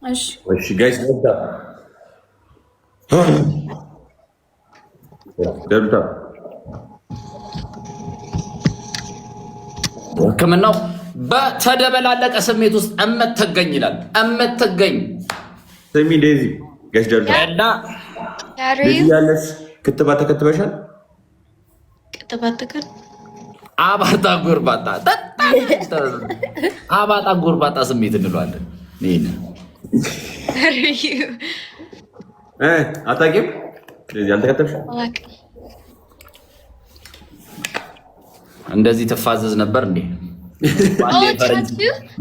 እሺ ጋይስ ደብታ ሕክምናው በተደበላለቀ ስሜት ውስጥ እመተገኝ ይላል። እመተገኝ ስሚ ዴዚ ጋይስ ደብታ እና ዴዚ ያለሽ ክትባት ተከትበሻል? ክትባት ተከት አባጣ ጎርባጣ አባጣ ጎርባጣ ስሜት እንለዋለን። ይሄን አታውቂም? ዴዚ አልተከተብሽም? እንደዚህ ትፋዘዝ ነበር እንዴ?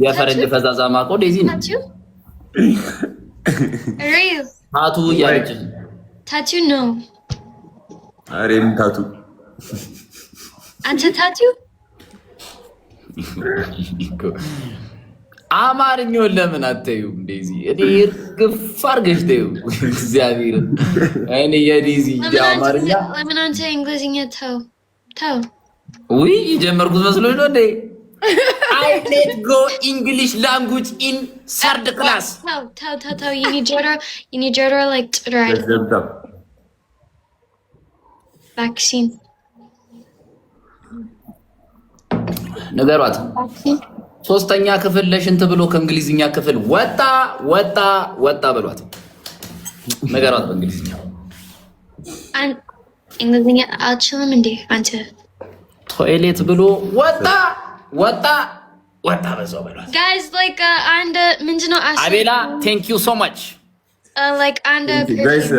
የፈረንጅ ፈዛዛ ማቆ ዴዚ ነው። ታቱ ያለች ታቱ ነው። አሬም ታቱ አንተ ታቱ አማርኛውን ለምን አታዩም? ዴዚ እኔ እርግፍ አድርገሽ ተይው። እግዚአብሔር እኔ የዴዚ አማርኛ ለምን አንተ እንግሊዝኛ ተው ተው። ውይ የጀመርኩት መስሎሽ ነው እንዴ? I let go English language in third class. ተው you need to like try vaccine ነገሯት። ሶስተኛ ክፍል ለሽንት ብሎ ከእንግሊዝኛ ክፍል ወጣ በሏት። ነገሯት በእንግሊዝኛ እንግሊዝኛ አልችልም እንዴ አንተ። ቶይሌት ብሎ ወጣ በዛው በሏት። guys like and ምንድነው አቤላ thank you so much like and ጋይስ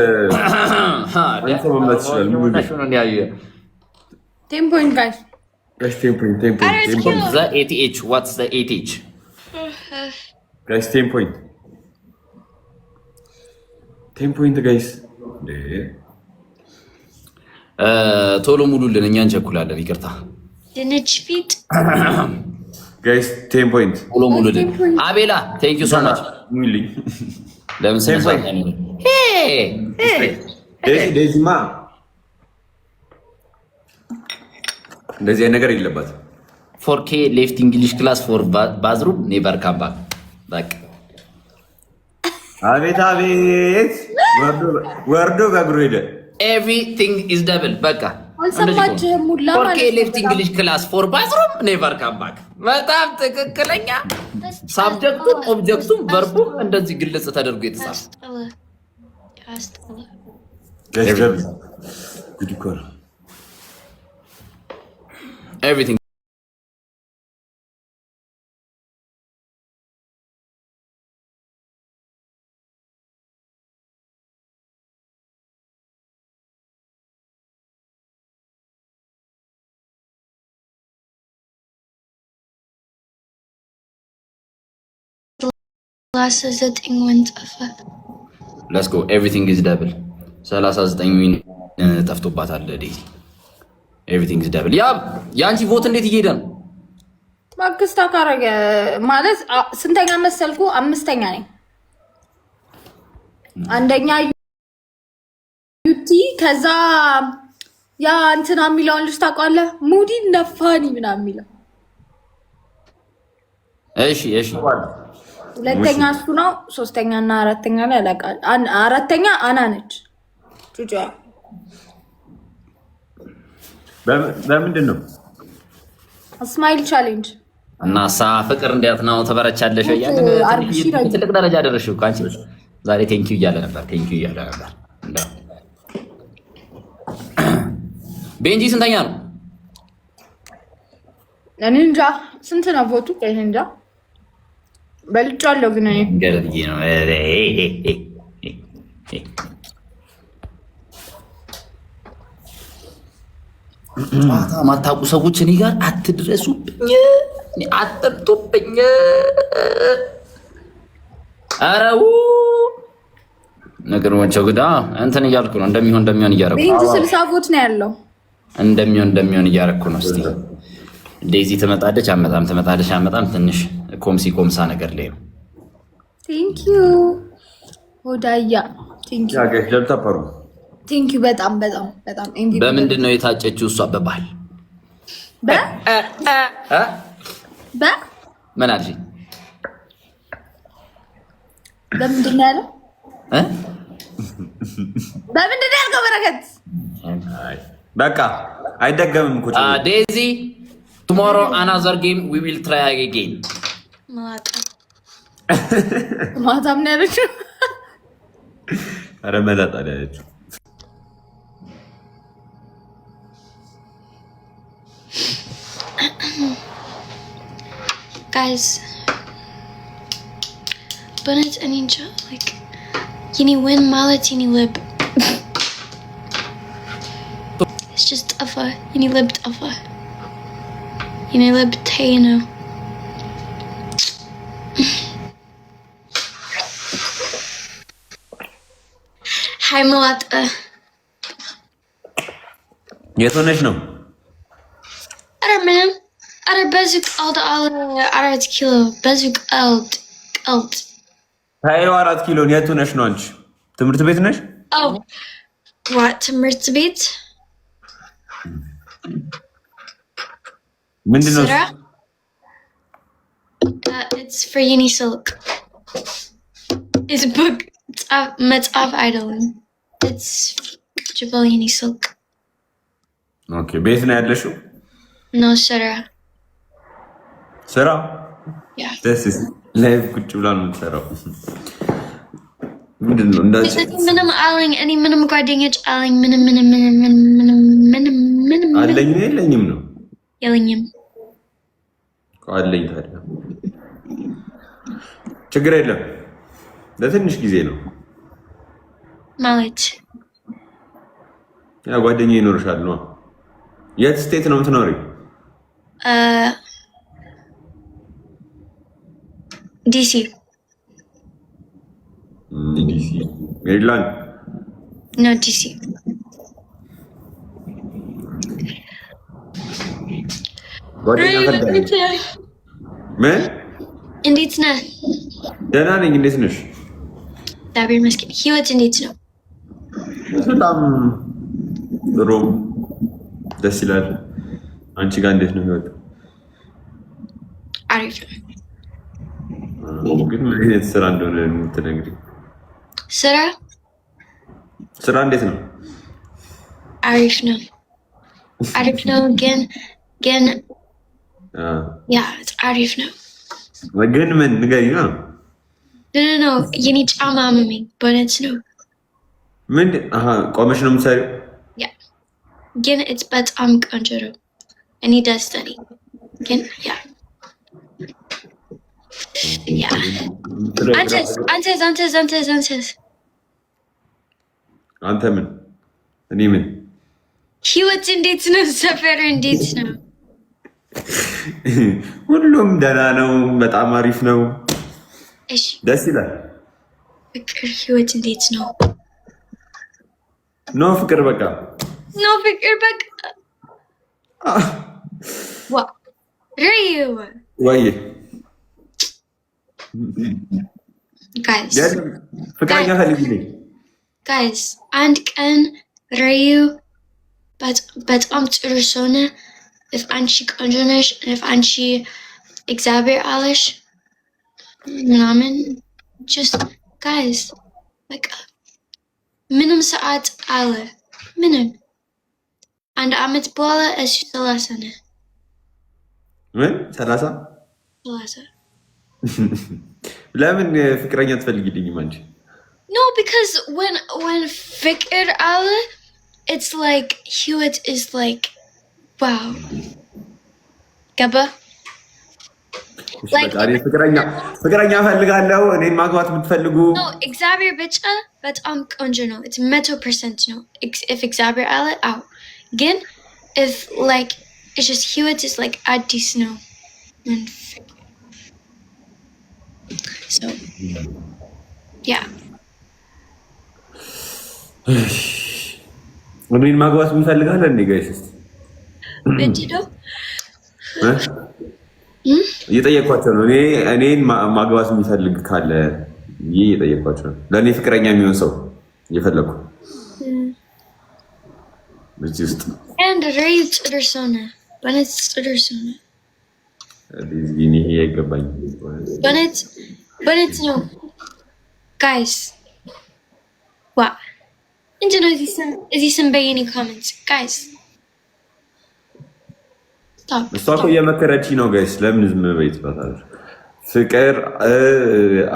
አንተ መምላት ይችላል። 10 point guys. Guys 10 point. The ATH what's the ATH? Guys 10 point. 10 point guys. ቶሎ ሙሉልን እኛ እንቸኩላለን። ይቅርታ ድንች ፊት ጋይስ 10 point. ቶሎ ሙሉልን። አቤላ thank you so much ሙሉልኝ። ለምን ሰነሳኝ ነው? ዴዚማ እንደዚህ አይነት ነገር የለባትም። 4K ሌፍት እንግሊሽ ክላስ ፎር ባዝሩም ኔቨር ካም ባክ። በቃ አቤት ወርዶ ጋግሮ ሄደ። ኤቭሪቲንግ ኢዝ ደብል። በቃ አልሰማችህም? ሙላ 4K ሌፍት እንግሊሽ ክላስ ፎር ባዝሩም ኔቨር ካም ባክ። በጣም ትክክለኛ ሳብጀክቱም ኦብጀክቱም ቨርቡም እንደዚህ ግልጽ ተደርጎ የተጻፈ everything let's go everything is double 39 ጠፍቶባታል ዴዚ ኤቭሪቲንግ ኢዝ ደብል። ያ ያንቺ ቮት እንዴት እየሄደ ነው? ማክስታ ካረገ ማለት ስንተኛ መሰልኩ? አምስተኛ ነኝ። አንደኛ ዩቲ፣ ከዛ ያ እንትና የሚለውን ልጅ ታውቃለህ? ሙዲ ነፋኒ ምናምን የሚለው እሺ። ሁለተኛ እሱ ነው። ሶስተኛ እና አራተኛ ላይ አላውቃል። አራተኛ አና ነች ጩጫ። በምንድን ነው ስማይል ቻሌንጅ እና ፍቅር እንዴት ነው? ተበረቻለሽ? ትልቅ ደረጃ ደረስሽው እኮ አንቺ። ዛሬ ቴንኪው እያለ ነበር። ቤንጂ ስንተኛ ነው? እኔ እንጃ ስንት ነው ቮቱ? እኔ እንጃ በልጫለሁ ግን እኔ ገረድዬ ነው። ጨዋታ ማታውቁ ሰዎች እኔ ጋር አትድረሱብኝ፣ አትምጡብኝ። አረው ነገር ወንቸው ግዳ እንትን እያልኩ ነው። እንደሚሆን እያረኩ ቤንጂ 60 ቮት ነው ያለው። እንደሚሆን እያረኩ ነው። እስቲ ዴዚ ትመጣለች አመጣም። ትንሽ ኮምሳ ነገር ላይ ነው። ቴንክ ዩ ሆዳያ ቴንክ ዩ ጋይስ ደብታፓሩ ቴንክ ዩ በጣም ኤምቪፒ። በምንድን ነው የታጨችው እሷ? በባህል ምን አልሽኝ? በምንድን ነው ያለው? በምንድን ነው ያልከው? በረከት በቃ አይደገምም እኮ ዴዚ tomorrow another game we will try again ማታም ነው ያለችው። ኧረ መላጣ ነው ያለችው። Guys, but it's an ninja. Like, you win mallet, you lib. It's just tougher. You lib tougher. You lib tayno. Hi, Malata. የት ሆነሽ ነው? I don't know. Ara bezuk ald arat kilo bezuk ald. ታየው 4 ኪሎ የት ሆነሽ ነው አንቺ? ትምህርት ቤት ነሽ? Oh. What ትምህርት ቤት? ምንድነው? It's for Unisilk. It's a book. መጽሐፍ አይደለም. It's Jabal Unisilk. ኦኬ ቤት ነው ያለሽው? No, ስራ Yeah. ደስ ላይቭ ቁጭ ብላ ነው የምትሰራው። ምንድነው እንደዚህ ምንም አለኝ እኔ ምንም ጓደኞች አለኝ ምንም አለኝ የለኝም ነው የለኝም አለኝ ታዲያ ችግር የለም ለትንሽ ጊዜ ነው ማለት ያ ጓደኛ ይኖርሻል ነው የት ስቴት ነው የምትኖሪው DC ሜሪላንድ No, DC. ምን እንዴት ነህ? ደህና ነኝ። እንዴት ነሽ? እግዚአብሔር ይመስገን። ህይወት እንዴት ነው? በጣም ጥሩ ደስ ይላል። አንቺ ጋር እንዴት ነው ህይወት? አሪፍ ነው። ግን ምን አይነት ስራ እንደሆነ የምትነግሪኝ? ስራ እንዴት ነው? አሪፍ ነው። ግን ያ አሪፍ ነው። ግን ምን ንገሪኝ ነው? No, የኔ ጫማ አመመኝ። በእውነት ነው። ምንድን ቆመሽ ነው የምትሰሪው? ያ ግን በጣም ቆንጆ ነው። እኔ ደስ ነኝ። ግን ያ አንተስ አንተ ምን እኔ ምን ህይወት እንዴት ነው? ሰፈር እንዴት ነው? ሁሉም ደህና ነው። በጣም አሪፍ ነው። እሺ ደስ ይላል። ፍቅር ህይወት እንዴት ነው? ፍቅር በቃ ሪዩ ወይ ጋይስ ፍቅረኛ ፈልጊልኝ ጋይስ አንድ ቀን ሪዩ በጣም ጥሩ ሰው ነህ። if አንቺ ቆንጆ ነሽ if አንቺ እግዚአብሔር አለሽ ምናምን just guys በቃ ምንም ሰዓት አለ ምንም አንድ አመት በኋላ እሱ 30 ነህ። ምን 30 ለምን ፍቅረኛ ትፈልጊልኝም አንቺ? No, because when ፍቅር አለ it's like ህይወት is like wow ገባ ፍቅረኛ ፈልጋለሁ እኔን ማግባት የምትፈልጉ no እግዚአብሔር ብቻ በጣም ቆንጆ ነው። it's 100% ነው if እግዚአብሔር አለ አዎ ግን if like it's just ህይወት is like አዲስ ነው so yeah እኔን ማግባት የሚፈልጋለ እንዴ ጋይስ? እንዴው እየጠየኳቸው ነው። እኔን ማግባት የሚፈልግ ካለ እየጠየኳቸው ነው። ለእኔ ፍቅረኛ የሚሆን ሰው እየፈለኩ እዚህ ውስጥ and ሬይ ጥርሶነ በነት ጥርሶነ ይሄ አይገባኝም። በነት ነው guys. What? Into is he some any comments, guys? Stop. እሷ እኮ እየመከረች ነው ጋይስ። ለምን ዝም በይ ትባታለች? ፍቅር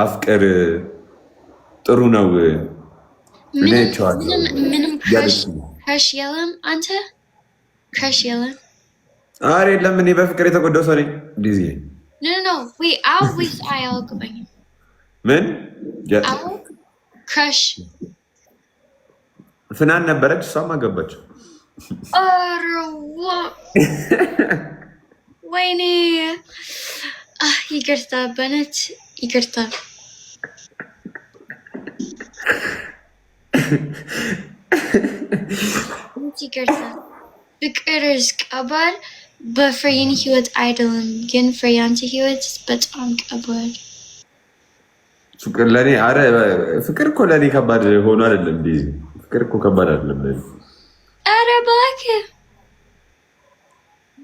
አፍቅር ጥሩ ነው። ምንም ክራሽ የለም አንተ ክራሽ የለም። ኧረ የለም እኔ በፍቅር የተጎዳው ሰው ነኝ። ዲዚ no wait always አያልቅበኝም። ምን ክራሽ ፍናን ነበረች እሷም አገባች። ኧረ ወይኔ ይቅርታ በእውነት ይቅርታ። ይቅርታ ፍቅር ከባድ በፍሬን ህይወት አይደለም ግን ፍሬያንተ ህይወት በጣም ከባድ። ፍቅር ለኔ አረ ፍቅር እኮ ለኔ ከባድ ሆኖ አይደለም። ፍቅር እኮ ከባድ አይደለም ለኔ። አረ እባክህ